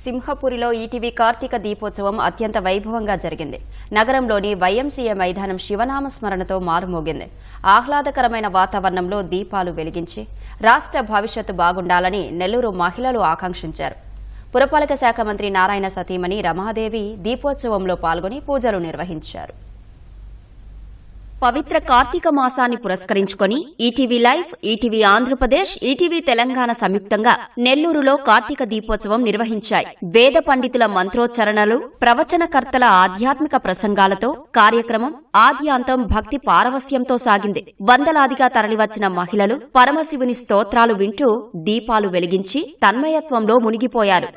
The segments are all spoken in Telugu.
సింహపురిలో ఈటీవీ కార్తీక దీపోత్సవం అత్యంత వైభవంగా జరిగింది. నగరంలోని వైఎంసీఏ మైదానం శివనామ స్మరణతో మారుమోగింది. ఆహ్లాదకరమైన వాతావరణంలో దీపాలు వెలిగించి రాష్ట్ర భవిష్యత్తు బాగుండాలని నెల్లూరు మహిళలు ఆకాంక్షించారు. పురపాలక శాఖ మంత్రి నారాయణ సతీమణి రమాదేవి దీపోత్సవంలో పాల్గొని పూజలు నిర్వహించారు. పవిత్ర కార్తీక మాసాన్ని పురస్కరించుకుని ETV live, ETV Andhra Pradesh, ETV Telangana సంయుక్తంగా నెల్లూరులో కార్తీక దీపోత్సవం నిర్వహించాయి. వేద పండితుల మంత్రోచ్చరణలు, ప్రవచనకర్తల ఆధ్యాత్మిక ప్రసంగాలతో కార్యక్రమం ఆద్యాంతం భక్తి పారవస్యంతో సాగింది. వందలాదిగా తరలివచ్చిన మహిళలు పరమశివుని స్తోత్రాలు వింటూ దీపాలు వెలిగించి తన్మయత్వంలో మునిగిపోయారు.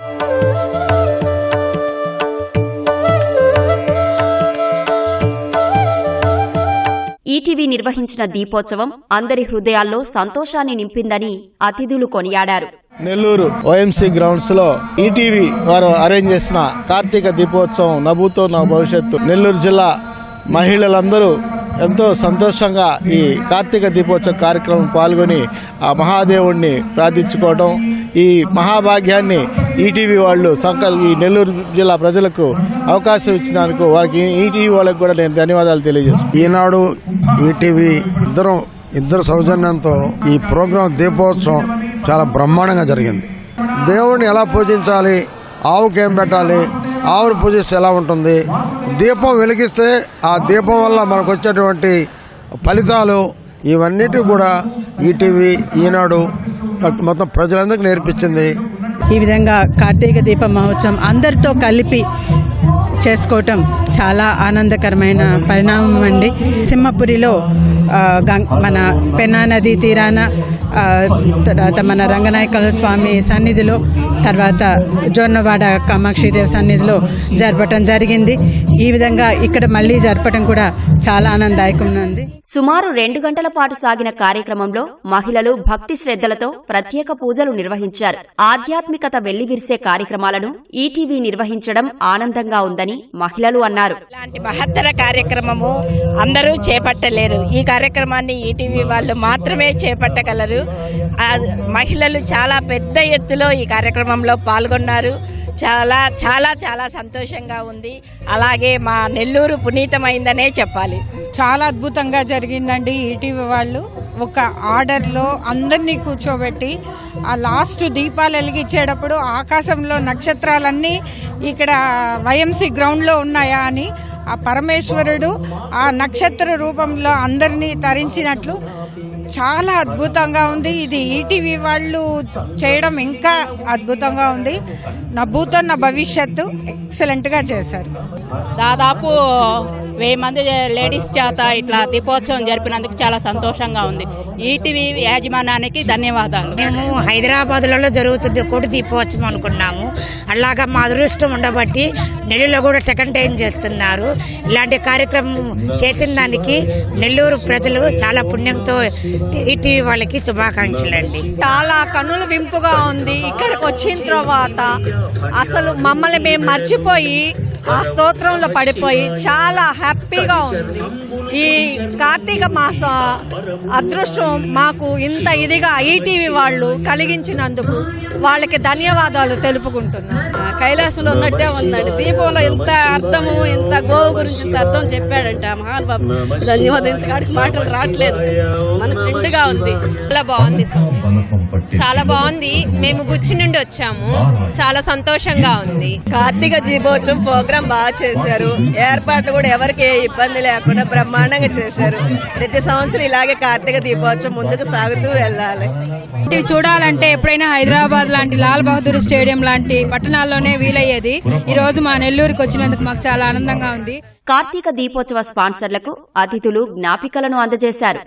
ఈటీవీ నిర్వహించిన దీపోత్సవం అందరి హృదయాల్లో సంతోషాన్ని నింపిందని అతిథులు కొనియాడారు. నెల్లూరు ఓఎంసీ గ్రౌండ్స్ లో ఈటీవీ వారు అరేంజ్ చేసిన కార్తీక దీపోత్సవం నభూతో నా భవిష్యత్తు నెల్లూరు జిల్లా మహిళలందరూ ఎంతో సంతోషంగా ఈ కార్తీక దీపోత్సవ కార్యక్రమం పాల్గొని ఆ మహాదేవుణ్ణి ప్రార్థించుకోవడం, ఈ మహాభాగ్యాన్ని ఈటీవీ వాళ్ళు ఈ నెల్లూరు జిల్లా ప్రజలకు అవకాశం ఇచ్చినందుకు వారికి ఈటీవీ వాళ్ళకి కూడా నేను ధన్యవాదాలు తెలియజేస్తున్నాను. ఈనాడు ఈటీవీ ఇద్దరు సౌజన్యంతో ఈ ప్రోగ్రాం దీపోత్సవం చాలా బ్రహ్మాండంగా జరిగింది. దేవుడిని ఎలా పూజించాలి, ఆవుకి ఏం పెట్టాలి, ఆవును పూజిస్తే ఎలా ఉంటుంది, దీపం వెలిగిస్తే ఆ దీపం వల్ల మనకు వచ్చేటువంటి ఫలితాలు ఇవన్నిటి కూడా ఈటీవీ ఈనాడు మొత్తం ప్రజలందరికీ నేర్పించింది. ఈ విధంగా కార్తీక దీప మహోత్సవం అందరితో కలిపి చేసుకోవటం చాలా ఆనందకరమైన పరిణామం అండి. సింహపురిలో మన పెన్నా నది తీరాన, తర్వాత మన రంగనాయకుల స్వామి సన్నిధిలో, తర్వాత జొన్నవాడ కామాక్షిదేవి సన్నిధిలో జరపటం జరిగింది. ఈ విధంగా ఇక్కడ మళ్లీ జరపటం కూడా చాలా ఆనందదాయకంగా ఉంది. సుమారు 2 గంటల పాటు సాగిన కార్యక్రమంలో మహిళలు భక్తి శ్రద్ధలతో ప్రత్యేక పూజలు నిర్వహించారు. ఆధ్యాత్మికత వెల్లివిరిసే కార్యక్రమాలను ఈటీవీ నిర్వహించడం ఆనందంగా ఉందని మహిళలు అన్నారు. ఇలాంటి మహత్తర కార్యక్రమము అందరూ చేపట్టలేరు. ఈ కార్యక్రమాన్ని ఈటీవీ వాళ్ళు మాత్రమే చేపట్టగలరు. మహిళలు చాలా పెద్ద ఎత్తులో ఈ కార్యక్రమంలో పాల్గొన్నారు. చాలా చాలా చాలా సంతోషంగా ఉంది. అలాగే మా నెల్లూరు పునీతమైందనే చెప్పాలి. చాలా అద్భుతంగా జరిగిందండి. ఈటీవీ వాళ్ళు ఒక ఆర్డర్లో అందరినీ కూర్చోబెట్టి ఆ లాస్ట్ దీపాలు వెలిగించేటప్పుడు ఆకాశంలో నక్షత్రాలన్నీ ఇక్కడ వైఎంసీ గ్రౌండ్లో ఉన్నాయా అని ఆ పరమేశ్వరుడు ఆ నక్షత్ర రూపంలో అందరినీ తరించినట్లు చాలా అద్భుతంగా ఉంది. ఇది ఈటీవీ వాళ్ళు చేయడం ఇంకా అద్భుతంగా ఉంది. నా భూతో నా భవిష్యత్తు ఎక్సలెంట్గా చేశారు. దాదాపు 1000 మంది లేడీస్ చేత ఇట్లా దీపోత్సవం జరిపినందుకు చాలా సంతోషంగా ఉంది. ఈటీవీ యాజమాన్యానికి ధన్యవాదాలు. మేము హైదరాబాద్లలో జరుగుతుంది కొడు దీపోత్సవం అనుకున్నాము. అలాగా మా అదృష్టం ఉండబట్టి నెల్లూరులో కూడా సెకండ్ టైం చేస్తున్నారు. ఇలాంటి కార్యక్రమం చేసిన దానికి నెల్లూరు ప్రజలు చాలా పుణ్యంతో ఈటీవీ వాళ్ళకి శుభాకాంక్షలు అండి. చాలా కన్నుల వింపుగా ఉంది. ఇక్కడికి వచ్చిన తర్వాత అసలు మమ్మల్ని మేము మర్చిపోయి ఆ స్తోత్రంలో పడిపోయి చాలా హ్యాపీగా ఉంది. ఈ కార్తీక మాస అదృష్టం మాకు ఇంత ఇదిగా ఈటీవీ వాళ్ళు కలిగించినందుకు వాళ్ళకి ధన్యవాదాలు తెలుపుకుంటున్నాం. కైలాసంలో ఉన్నట్టే ఉందండి. దీపంలో ఇంత అర్థము, ఇంత గోవు గురించి ఇంత అర్థం చెప్పాడంట మహానుభావు. ధన్యవాదాలు. ఇంతకాడికి మాటలు రావట్లేదు. మనసు నిండుగా ఉంది. చాలా బాగుంది, చాలా బాగుంది. మేము గుచ్చి నుండి వచ్చాము. చాలా సంతోషంగా ఉంది. కార్తీక దీపోత్సవం ప్రోగ్రాం బాగా చేశారు. ఏర్పాట్లు కూడా ఎవరికి ఏ ఇబ్బంది లేకుండా బ్రహ్మాండంగా చేశారు. ప్రతి సంవత్సరం ఇలాగే కార్తీక దీపోత్సవం ముందుకు సాగుతూ వెళ్ళాలి. చూడాలంటే ఎప్పుడైనా హైదరాబాద్ లాంటి లాల్ బహదూర్ స్టేడియం లాంటి పట్టణాల్లోనే వీలయ్యేది. ఈ రోజు మా నెల్లూరుకి వచ్చినందుకు మాకు చాలా ఆనందంగా ఉంది. కార్తీక దీపోత్సవ స్పాన్సర్లకు అతిథులు జ్ఞాపికలను అందజేశారు.